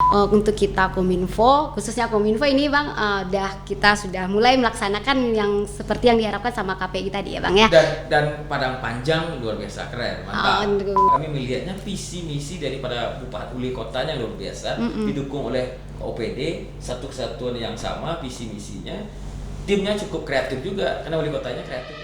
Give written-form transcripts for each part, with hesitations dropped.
untuk kita Kominfo, khususnya Kominfo ini Bang, kita sudah mulai melaksanakan yang seperti yang diharapkan sama KPI tadi ya Bang ya. Dan Padang Panjang luar biasa keren, mantap. Kami melihatnya visi misi daripada Bupati Wali Kotanya luar biasa, didukung oleh OPD, satu kesatuan yang sama visi misinya. Timnya cukup kreatif juga karena Wali Kotanya kreatif.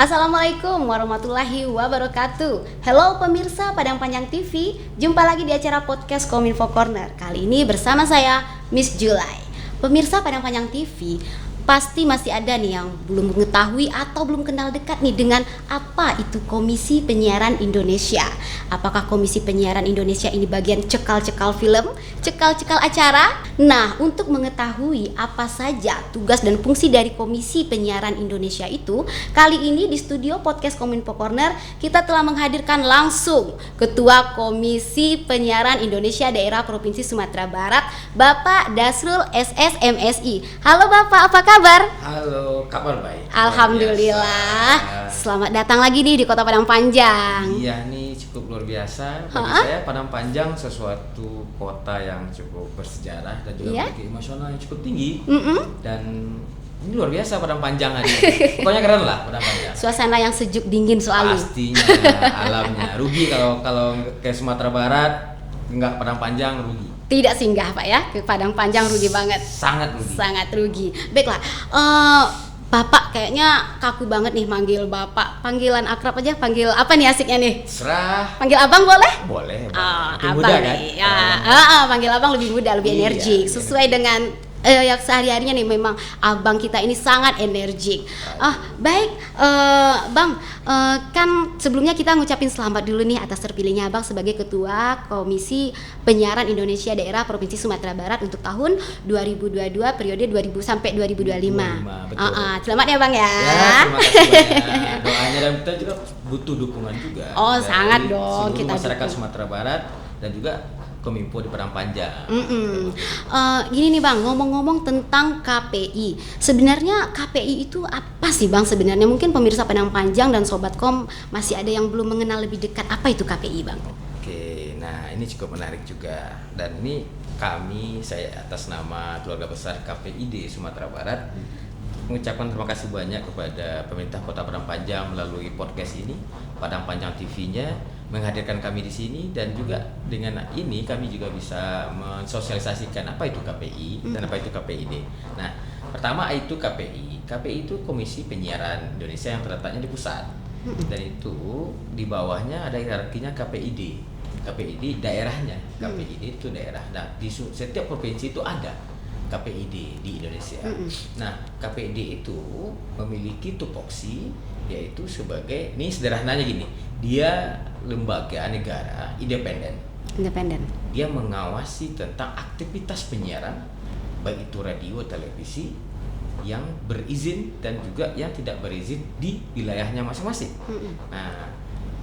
Assalamualaikum warahmatullahi wabarakatuh. Halo pemirsa Padang Panjang TV, jumpa lagi di acara podcast Kominfo Corner. Kali ini bersama saya Miss Julai. Pemirsa Padang Panjang TV, pasti masih ada nih yang belum mengetahui atau belum kenal dekat nih dengan apa itu Komisi Penyiaran Indonesia. Apakah Komisi Penyiaran Indonesia ini bagian cekal-cekal film, cekal-cekal acara? Nah, untuk mengetahui apa saja tugas dan fungsi dari Komisi Penyiaran Indonesia itu, kali ini di studio podcast Kominfo Corner kita telah menghadirkan langsung Ketua Komisi Penyiaran Indonesia Daerah Provinsi Sumatera Barat, Bapak Dasrul SS MSI. Halo Bapak, apa kabar? Halo, kabar baik. Alhamdulillah. Selamat datang lagi nih di Kota Padang Panjang. Iya nih, cukup luar biasa. Bagi saya Padang Panjang sesuatu kota yang cukup bersejarah dan juga memiliki emosional yang cukup tinggi. Dan ini luar biasa Padang Panjang hari ini. Pokoknya keren lah Padang Panjang. Suasana yang sejuk dingin selalu. Pastinya alamnya. Rugi kalau ke Sumatera Barat enggak Padang Panjang, rugi. Tidak singgah Pak ya, ke Padang Panjang rugi banget. Sangat rugi. Sangat rugi. Baiklah, Bapak kayaknya kaku banget nih manggil Bapak. Panggilan akrab aja, panggil apa nih asiknya nih? Serah. Panggil Abang boleh? Boleh. Abang muda kan? nih. Panggil Abang lebih muda, lebih energik. Sesuai dengan yang sehari-harinya nih, memang Abang kita ini sangat energik. Baik, Bang, kan sebelumnya kita ngucapin selamat dulu nih atas terpilihnya Abang sebagai Ketua Komisi Penyiaran Indonesia Daerah Provinsi Sumatera Barat untuk tahun 2022 periode 2000 sampai 2025. Selamat ya Bang ya. Terima kasih banyak. Doanya dan kita juga butuh dukungan juga. Sangat dong kita masyarakat dukung. Sumatera Barat dan juga Kominfo di Padang Panjang. Gini nih Bang, ngomong-ngomong tentang KPI, sebenarnya KPI itu apa sih Bang sebenarnya? Mungkin pemirsa Padang Panjang dan Sobat Kom masih ada yang belum mengenal lebih dekat apa itu KPI Bang. Oke, nah ini cukup menarik juga. Dan ini saya atas nama keluarga besar KPID Sumatera Barat mengucapkan terima kasih banyak kepada pemerintah Kota Padang Panjang melalui podcast ini, Padang Panjang TV-nya menghadirkan kami di sini, dan juga dengan ini kami juga bisa mensosialisasikan apa itu KPI dan apa itu KPID. Nah, pertama itu KPI. KPI itu Komisi Penyiaran Indonesia yang terletaknya di pusat. Dan itu di bawahnya ada hierarkinya KPID. KPID daerahnya. KPID itu daerah. Nah, di setiap provinsi itu ada KPID di Indonesia. Nah, KPID itu memiliki tupoksi, yaitu sebagai, ini sederhananya gini, dia lembaga negara independen. Dia mengawasi tentang aktivitas penyiaran, baik itu radio, televisi, yang berizin dan juga yang tidak berizin di wilayahnya masing-masing. Nah,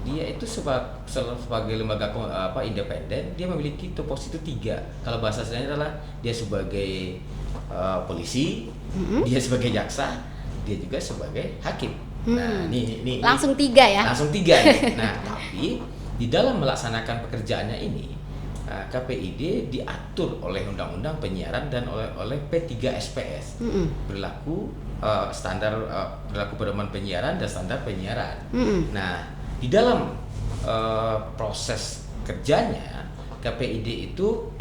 dia itu sebagai lembaga independen, dia memiliki tupoksi itu 3. Kalau bahasa sederhananya adalah dia sebagai polisi, dia sebagai jaksa, dia juga sebagai hakim. Nah, ini langsung 3 ya? Langsung 3 nih. Nah, tapi di dalam melaksanakan pekerjaannya ini, KPID diatur oleh Undang-Undang Penyiaran dan oleh P3SPS. Berlaku standar berlaku pedoman penyiaran dan standar penyiaran. Nah, di dalam proses kerjanya, KPID itu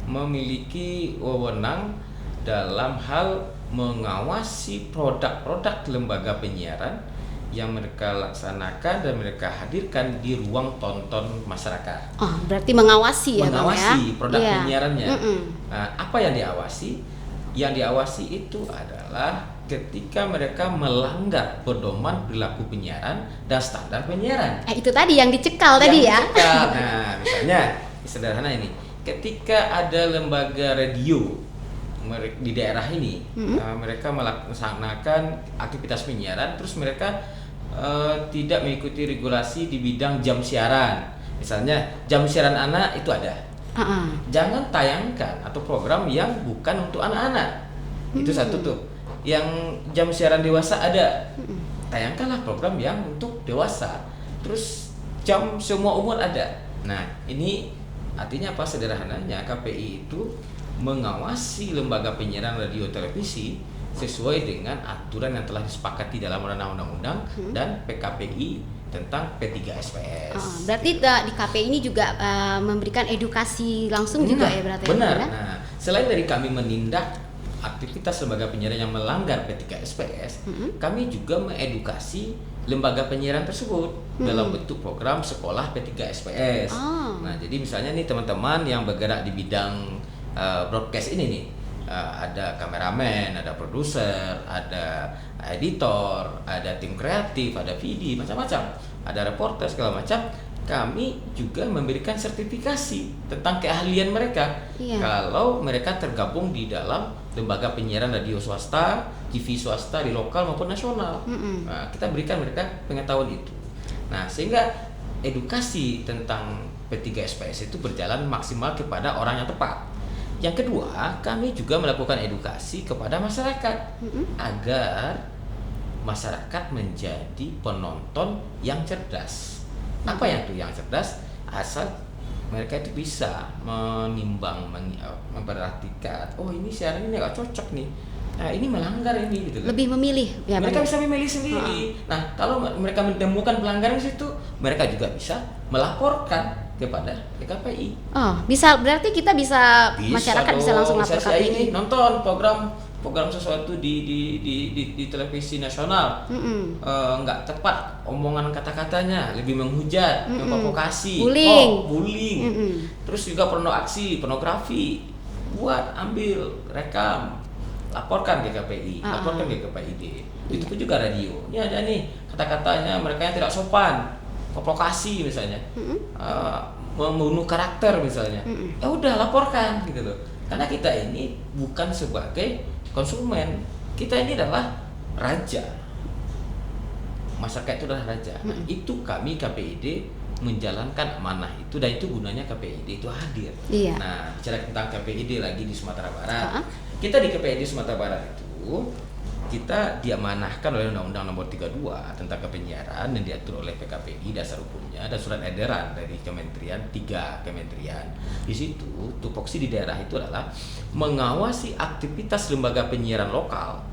memiliki wewenang dalam hal mengawasi produk-produk lembaga penyiaran yang mereka laksanakan dan mereka hadirkan di ruang tonton masyarakat. Berarti mengawasi ya Bang ya? Mengawasi produk penyiarannya. Nah, apa yang diawasi? Yang diawasi itu adalah ketika mereka melanggar pedoman perilaku penyiaran dan standar penyiaran. Itu tadi yang dicekal tadi ya? Nah, misalnya sederhana ini, ketika ada lembaga radio di daerah ini, mereka melaksanakan aktivitas penyiaran, terus mereka tidak mengikuti regulasi di bidang jam siaran. Misalnya jam siaran anak itu ada. Jangan tayangkan atau program yang bukan untuk anak-anak. Itu satu tuh. Yang jam siaran dewasa ada. Tayangkanlah program yang untuk dewasa. Terus jam semua umur ada. Nah, ini artinya apa? Sederhananya KPI itu mengawasi lembaga penyiaran radio televisi sesuai dengan aturan yang telah disepakati dalam undang-undang dan PKPI tentang P3SPS. Berarti di KPI ini juga memberikan edukasi langsung juga ya berarti? Benar. Ya? Nah, selain dari kami menindak aktivitas lembaga penyiaran yang melanggar P3SPS, kami juga mengedukasi lembaga penyiaran tersebut dalam bentuk program sekolah P3SPS. Nah, jadi misalnya nih teman-teman yang bergerak di bidang broadcast ini nih, ada kameramen, ada produser, ada editor, ada tim kreatif, ada VD, macam-macam, ada reporter segala macam. Kami juga memberikan sertifikasi tentang keahlian mereka kalau mereka tergabung di dalam lembaga penyiaran radio swasta, TV swasta di lokal maupun nasional. Nah, kita berikan mereka pengetahuan itu. Nah, sehingga edukasi tentang P3SPS itu berjalan maksimal kepada orang yang tepat. Yang kedua, kami juga melakukan edukasi kepada masyarakat agar masyarakat menjadi penonton yang cerdas. Apa yang tuh yang cerdas? Asal mereka itu bisa menimbang, memperhatikan, oh ini siaran ini nggak cocok nih, nah ini melanggar ini gitu. Lebih memilih ya. Mereka bisa memilih sendiri. Nah, kalau mereka menemukan pelanggaran di situ, mereka juga bisa melaporkan kepada PKPI. Bisa, berarti kita bisa masyarakat bisa langsung lapor saya KPI. ini nonton program sesuatu di televisi nasional, nggak tepat omongan kata-katanya, lebih menghujat, memprovokasi, bullying, terus juga pornografi, ambil, rekam, laporkan ke KPI, laporkan ke KPID. Itu pun juga radio. Ini ada nih kata-katanya mereka yang tidak sopan, provokasi misalnya, membunuh karakter misalnya. Ya udah laporkan gitu loh. Karena kita ini bukan sebagai konsumen, kita ini adalah raja. Masyarakat itu adalah raja. Nah, itu kami KPID menjalankan amanah itu, dan itu gunanya KPID itu hadir. Nah, bicara tentang KPID lagi di Sumatera Barat. Kita di KPID Sumatera Barat itu kita diamanahkan oleh Undang-Undang Nomor 32 tentang kepenyiaran yang diatur oleh PKPI dasar hukumnya, dan surat edaran dari kementerian, 3 kementerian. Di situ tupoksi di daerah itu adalah mengawasi aktivitas lembaga penyiaran lokal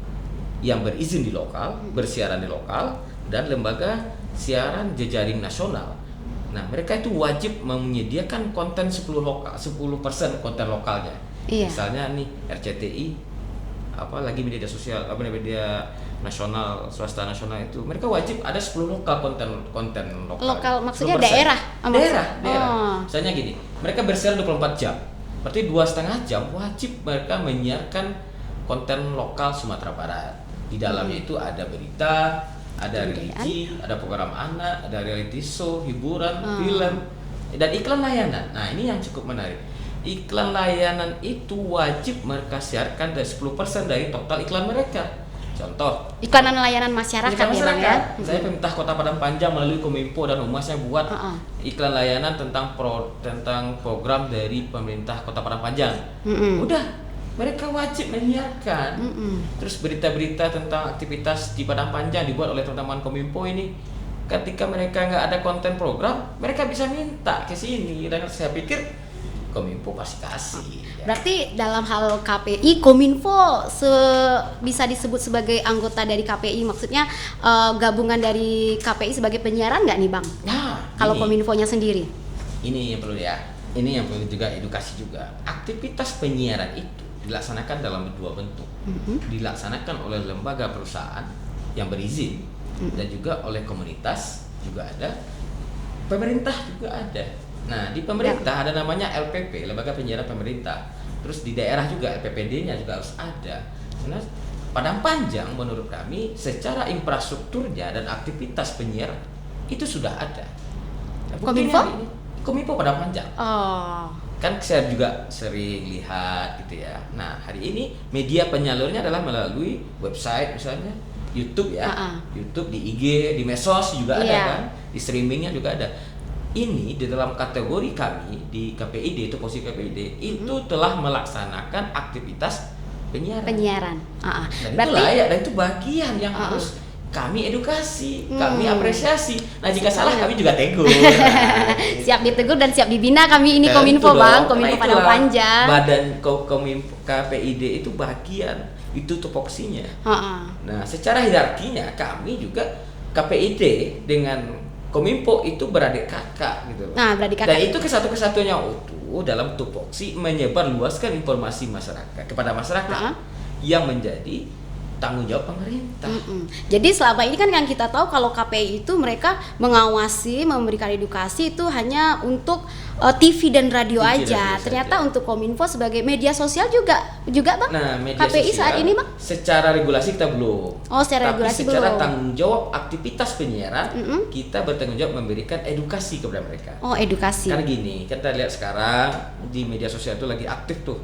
yang berizin di lokal, bersiaran di lokal, dan lembaga siaran jejaring nasional. Nah, mereka itu wajib menyediakan konten 10% konten lokalnya. Misalnya nih RCTI, apalagi media sosial, media nasional, swasta nasional itu mereka wajib ada 10 konten lokal maksudnya daerah. Misalnya gini, mereka bersiaran 24 jam, berarti 2,5 jam wajib mereka menyiarkan konten lokal Sumatera Barat. Di dalamnya itu ada berita, ada religi, ada program anak, ada reality show, hiburan, film, dan iklan layanan. Nah, ini yang cukup menarik. Iklan layanan itu wajib mereka siarkan dari 10% dari total iklan mereka. Contoh, iklan layanan masyarakat, ya Bang ya. Saya pemerintah Kota Padang Panjang melalui Kominfo dan Humas yang buat iklan layanan tentang program dari pemerintah Kota Padang Panjang. Udah, mereka wajib menyiarkan. Terus berita-berita tentang aktivitas di Padang Panjang dibuat oleh teman-teman Kominfo ini. Ketika mereka nggak ada konten program, mereka bisa minta ke sini, dan saya pikir Kominfo pasti kasih. Berarti dalam hal KPI, Kominfo bisa disebut sebagai anggota dari KPI, maksudnya gabungan dari KPI sebagai penyiaran nggak nih Bang? Nah, kalau Kominfonya sendiri? Ini yang perlu ya. Ini yang perlu juga edukasi juga. Aktivitas penyiaran itu dilaksanakan dalam 2 bentuk. Dilaksanakan oleh lembaga perusahaan yang berizin, dan juga oleh komunitas juga ada, pemerintah juga ada. Nah, di pemerintah ada namanya LPP, Lembaga Penyiaran Pemerintah. Terus di daerah juga LPPD-nya juga harus ada. Karena Padang Panjang menurut kami secara infrastrukturnya dan aktivitas penyiaran itu sudah ada. Nah, Kominfo Padang Panjang. Kan saya juga sering lihat gitu ya. Nah, hari ini media penyalurnya adalah melalui website misalnya, YouTube ya. YouTube, di IG, di medsos juga ada kan. Di streamingnya juga ada. ini di dalam kategori kami di KPID, itu posisi KPID itu telah melaksanakan aktivitas penyiaran. Dan itu layak, dan itu bagian yang harus kami edukasi, kami apresiasi. Nah, jika salah kami juga tegur. Siap ditegur dan siap dibina kami ini Kominfo Bang, Kominfo Padang Panjang. Badan Kominfo KPID itu bagian, itu tupoksinya. Nah, secara hierarkinya kami juga KPID dengan Kominfo itu beradik kakak gitu. Nah, beradik kakak. Dan itu kesatunya utuh dalam tupoksi menyebarluaskan informasi masyarakat kepada masyarakat yang menjadi tanggung jawab pemerintah. Jadi selama ini kan yang kita tahu kalau KPI itu mereka mengawasi, memberikan edukasi itu hanya untuk TV dan radio aja. Ternyata untuk Kominfo sebagai media sosial juga Bang. Nah, media KPI sosial, saat ini Bang? Secara regulasi kita belum. Oh, secara regulasi belum. Tapi secara tanggung jawab aktivitas penyiaran, kita bertanggung jawab memberikan edukasi kepada mereka. Oh, edukasi. Karena gini, kita lihat sekarang di media sosial itu lagi aktif tuh.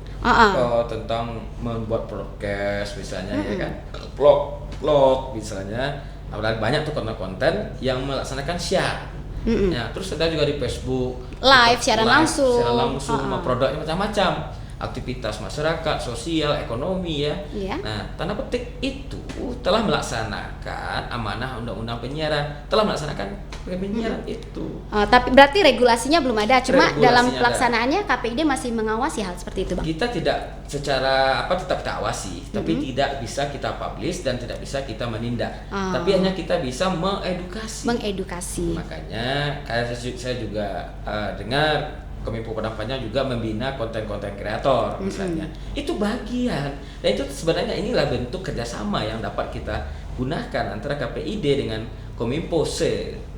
Tentang membuat podcast misalnya, ya kan. Vlog misalnya. Banyak tuh konten-konten yang melaksanakan share. Ya, terus ada juga di Facebook live siaran langsung produknya macam-macam, aktivitas masyarakat, sosial, ekonomi ya. Nah, tanda petik itu telah melaksanakan amanah undang-undang penyiaran, telah melaksanakan penyiaran itu. Tapi berarti regulasinya belum ada, cuma dalam pelaksanaannya KPID masih mengawasi hal seperti itu Bang. Kita tidak secara tetap kita awasi, tapi tidak bisa kita publish dan tidak bisa kita menindak. Tapi hanya kita bisa mengedukasi. Makanya saya juga dengar Kominfo Padang Panjang juga membina konten-konten kreator misalnya. Itu bagian. Dan itu sebenarnya inilah bentuk kerjasama yang dapat kita gunakan antara KPID dengan Kominfo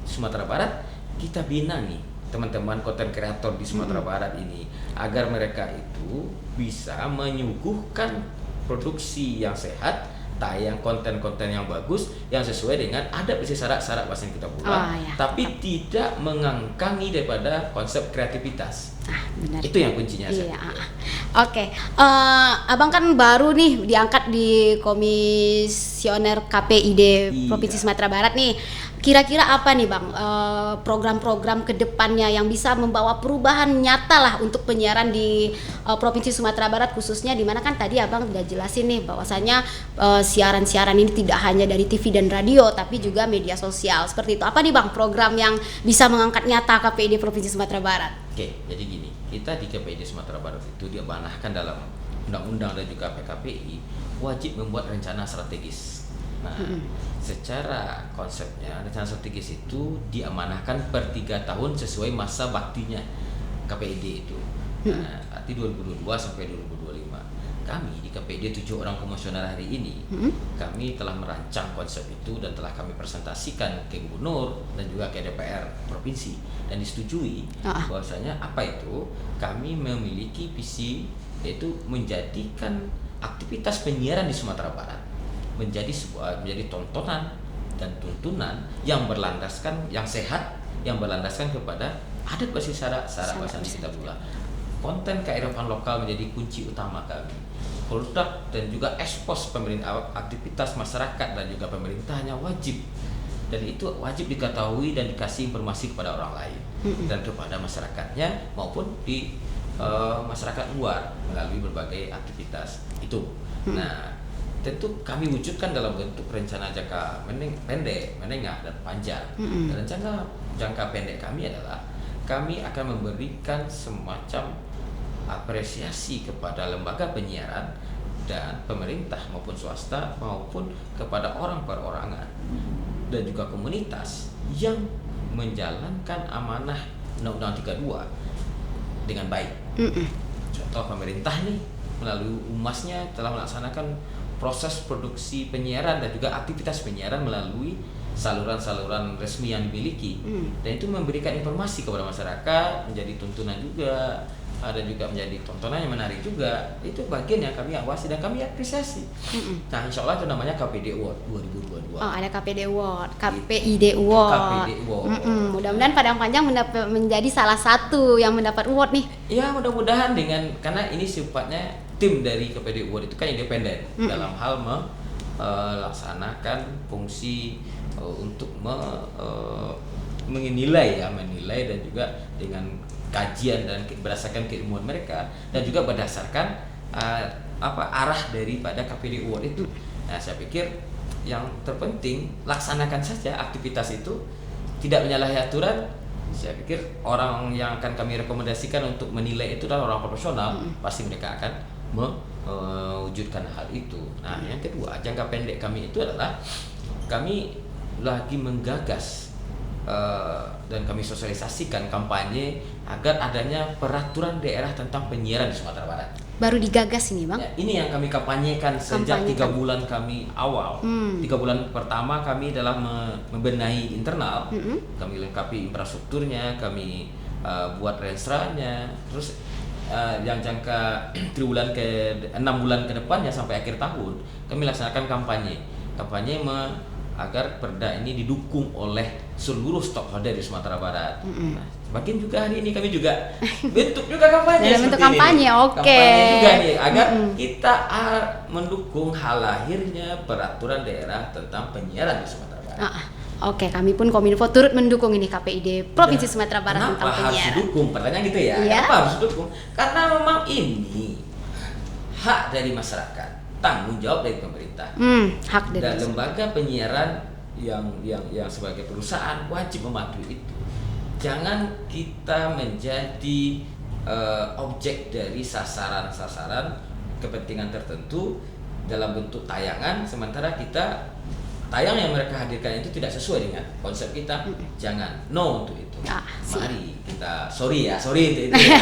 Sumatera Barat. Kita bina nih teman-teman konten kreator di Sumatera Barat ini agar mereka itu bisa menyuguhkan produksi yang sehat, tayang konten-konten yang bagus yang sesuai dengan adab syarat-syarat bahasa kita buat, tapi tidak mengangkangi daripada konsep kreativitas. Benar. Itu yang kuncinya. Oke. Abang kan baru nih diangkat di Komisioner KPID Provinsi Sumatera Barat nih. Kira-kira apa nih Bang program-program kedepannya yang bisa membawa perubahan nyata lah untuk penyiaran di Provinsi Sumatera Barat, khususnya di mana kan tadi Abang udah jelasin nih bahwasanya siaran-siaran ini tidak hanya dari TV dan radio tapi juga media sosial seperti itu. Apa nih Bang program yang bisa mengangkat nyata KPID Provinsi Sumatera Barat? Oke, jadi gini, kita di KPID Sumatera Barat itu diamanahkan dalam undang-undang dan juga PKPI wajib membuat rencana strategis. Nah, secara konsepnya rencana strategis itu diamanahkan per 3 tahun sesuai masa baktinya KPID itu. Nah, arti 2022 sampai 2025. Kami di KPID 7 orang komisioner hari ini, kami telah merancang konsep itu dan telah kami presentasikan ke Gubernur dan juga ke DPR Provinsi dan disetujui bahwasanya apa itu kami memiliki visi yaitu menjadikan aktivitas penyiaran di Sumatera Barat menjadi tontonan dan tuntunan yang berlandaskan yang sehat, yang berlandaskan kepada adat syarat bahasa kita pula. Konten kearifan lokal menjadi kunci utama kami. Produk dan juga ekspos pemerintah, aktivitas masyarakat dan juga pemerintahnya wajib, dan itu wajib diketahui dan dikasih informasi kepada orang lain dan kepada masyarakatnya maupun di masyarakat luar melalui berbagai aktivitas itu. Nah, tentu kami wujudkan dalam bentuk rencana jangka pendek, menengah, dan panjang. Dan jangka pendek kami adalah kami akan memberikan semacam apresiasi kepada lembaga penyiaran dan pemerintah maupun swasta maupun kepada orang perorangan dan juga komunitas yang menjalankan amanah Undang-Undang 32 dengan baik. Contoh pemerintah nih melalui Umasnya telah melaksanakan proses produksi penyiaran dan juga aktivitas penyiaran melalui saluran-saluran resmi yang dimiliki, dan itu memberikan informasi kepada masyarakat, menjadi tuntunan juga, ada juga menjadi tontonan yang menarik juga. Itu bagian yang kami awasi dan kami apresiasi. Nah, insya Allah itu namanya KPID Award 2022. Ada KPID Award, KPID Award. Mudah-mudahan Padang Panjang menjadi salah satu yang mendapat award nih. Ya, mudah-mudahan karena ini sifatnya tim dari KPID Award itu kan independen dalam hal melaksanakan fungsi untuk menilai dan juga dengan kajian dan berdasarkan keilmuan mereka dan juga berdasarkan arah daripada KPID Award itu. Nah, saya pikir yang terpenting laksanakan saja aktivitas itu, tidak menyalahi aturan. Saya pikir orang yang akan kami rekomendasikan untuk menilai itu adalah orang profesional, pasti mereka akan mewujudkan hal itu. Nah, yang kedua, jangka pendek kami itu adalah kami lagi menggagas dan kami sosialisasikan kampanye agar adanya peraturan daerah tentang penyiaran di Sumatera Barat. Baru digagas ini, Bang? Ya, ini yang kami kampanyekan sejak 3 bulan kami awal. 3 bulan pertama kami adalah membenahi internal, kami lengkapi infrastrukturnya, kami buat rensranya, terus yang jangka 6 bulan ke depannya sampai akhir tahun kami laksanakan kampanye agar perda ini didukung oleh seluruh stakeholder di Sumatera Barat. Nah, bagian juga hari ini kami juga bentuk juga kampanye. Dalam bentuk kampanye, oke. Kampanye juga nih agar kita mendukung hal lahirnya peraturan daerah tentang penyiaran di Sumatera Barat. Oke, kami pun Kominfo turut mendukung ini KPID Provinsi Sumatera Barat tentang penyiaran. Kenapa harus didukung? Pertanyaan gitu ya. Iya. Kenapa harus didukung? Karena memang ini hak dari masyarakat, tanggung jawab dari pemerintah. Hak dari Dan masyarakat. lembaga penyiaran yang sebagai perusahaan wajib mematuhi itu. Jangan kita menjadi objek dari sasaran-sasaran kepentingan tertentu dalam bentuk tayangan, sementara kita tayang yang mereka hadirkan itu tidak sesuai dengan konsep kita. Jangan, no untuk itu. Mari kita sorry untuk itu ya.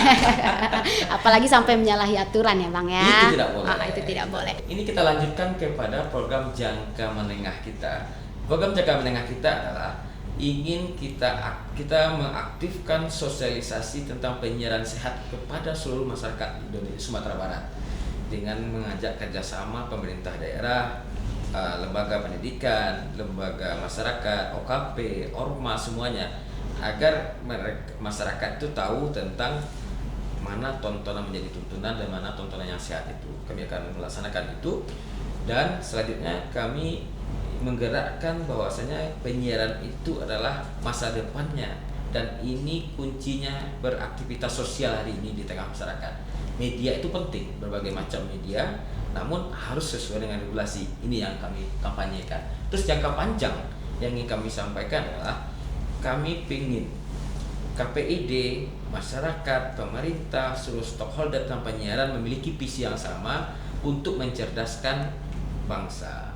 Apalagi sampai menyalahi aturan ya, Bang ya. Itu tidak boleh. Itu tidak boleh. Ini kita lanjutkan kepada program jangka menengah kita. Program jangka menengah kita adalah ingin kita mengaktifkan sosialisasi tentang penyiaran sehat kepada seluruh masyarakat Indonesia Sumatera Barat dengan mengajak kerjasama pemerintah daerah, lembaga pendidikan, lembaga masyarakat, OKP, Ormas, semuanya, agar masyarakat itu tahu tentang mana tontonan menjadi tuntunan dan mana tontonan yang sehat itu. Kami akan melaksanakan itu, dan selanjutnya kami menggerakkan bahwasanya penyiaran itu adalah masa depannya, dan ini kuncinya beraktivitas sosial hari ini di tengah masyarakat. Media itu penting, berbagai macam media, namun harus sesuai dengan regulasi. Ini yang kami kampanyekan. Terus jangka panjang yang ingin kami sampaikan adalah kami ingin KPID, masyarakat, pemerintah, seluruh stakeholder tentang penyiaran memiliki visi yang sama untuk mencerdaskan bangsa,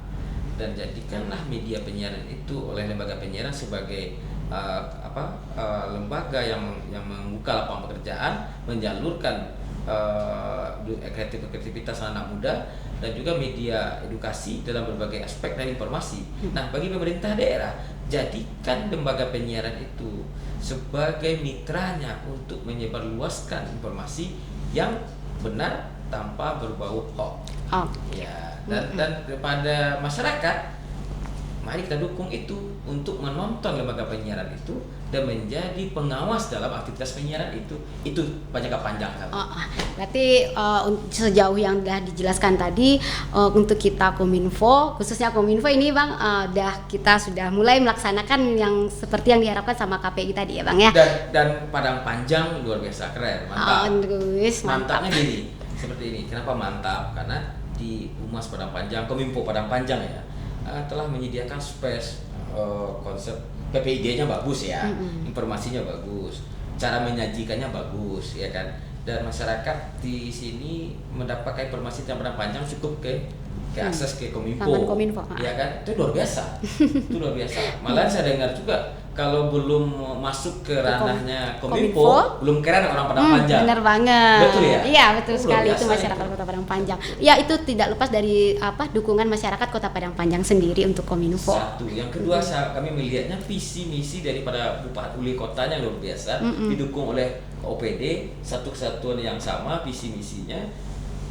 dan jadikanlah media penyiaran itu oleh lembaga penyiaran sebagai lembaga yang membuka lapangan pekerjaan, menjalurkan kreativitas anak muda, dan juga media edukasi dalam berbagai aspek dan informasi. Nah, bagi pemerintah daerah, jadikan lembaga penyiaran itu sebagai mitranya untuk menyebarluaskan informasi yang benar tanpa berbau hoax. Ya, dan kepada masyarakat, mari kita dukung itu untuk menonton lembaga penyiaran itu dan menjadi pengawas dalam aktivitas penyiaran itu. Itu jangka panjang kan. Berarti sejauh yang sudah dijelaskan tadi, untuk kita Kominfo, khususnya Kominfo ini Bang, kita sudah mulai melaksanakan yang seperti yang diharapkan sama KPI tadi ya Bang ya. Dan Padang Panjang luar biasa keren, mantap. Mantapnya gini, seperti ini. Kenapa mantap? Karena di Humas Padang Panjang, Kominfo Padang Panjang ya, telah menyediakan space, konsep PPID-nya bagus ya, informasinya bagus, cara menyajikannya bagus ya kan, dan masyarakat di sini mendapatkan informasi tentang Padang Panjang cukup ke akses ke Kominfo, ya kan, itu luar biasa, itu luar biasa. Malah saya dengar juga kalau belum masuk ke ranahnya Kominfo, belum keren orang Padang Panjang. Bener banget. Betul ya? Iya, betul sekali, itu masyarakat Kota Padang Panjang. Ya, itu tidak lepas dari dukungan masyarakat Kota Padang Panjang sendiri untuk Kominfo. Satu, yang kedua kami melihatnya visi misi daripada Bupati Wali Kotanya luar biasa, didukung oleh OPD, satu kesatuan yang sama visi misinya.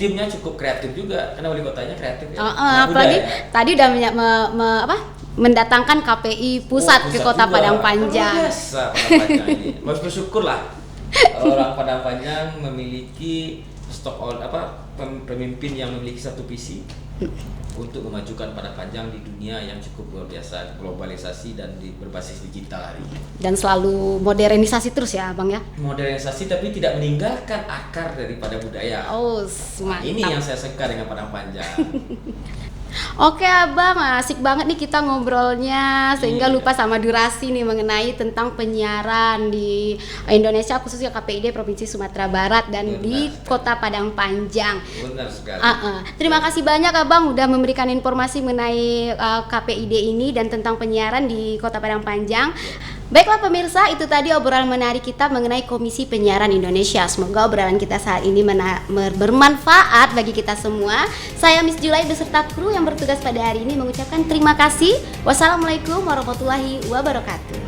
Timnya cukup kreatif juga karena wali kotanya kreatif ya. Apalagi tadi udah mendatangkan KPI pusat ke Kota juga. Padang Panjang. Biasa Padang Panjang ini. Harus bersyukur lah orang Padang Panjang memiliki pemimpin yang memiliki satu visi untuk memajukan Padang Panjang di dunia yang cukup luar biasa, globalisasi dan berbasis digital hari ini. Dan selalu modernisasi terus ya Abang ya? Modernisasi tapi tidak meninggalkan akar daripada budaya. Oh, Nah, mantap. ini yang saya suka dengan Padang Panjang. Oke Abang, asik banget nih kita ngobrolnya sehingga Iya. lupa sama durasi nih mengenai tentang penyiaran di Indonesia khususnya KPID Provinsi Sumatera Barat dan Benar di sekali. Kota Padang Panjang. Benar sekali. Terima kasih banyak Abang udah memberikan informasi mengenai KPID ini dan tentang penyiaran di Kota Padang Panjang. Baiklah pemirsa, itu tadi obrolan menarik kita mengenai Komisi Penyiaran Indonesia. Semoga obrolan kita saat ini bermanfaat bagi kita semua. Saya Miss Julai beserta kru yang bertugas pada hari ini mengucapkan terima kasih. Wassalamualaikum warahmatullahi wabarakatuh.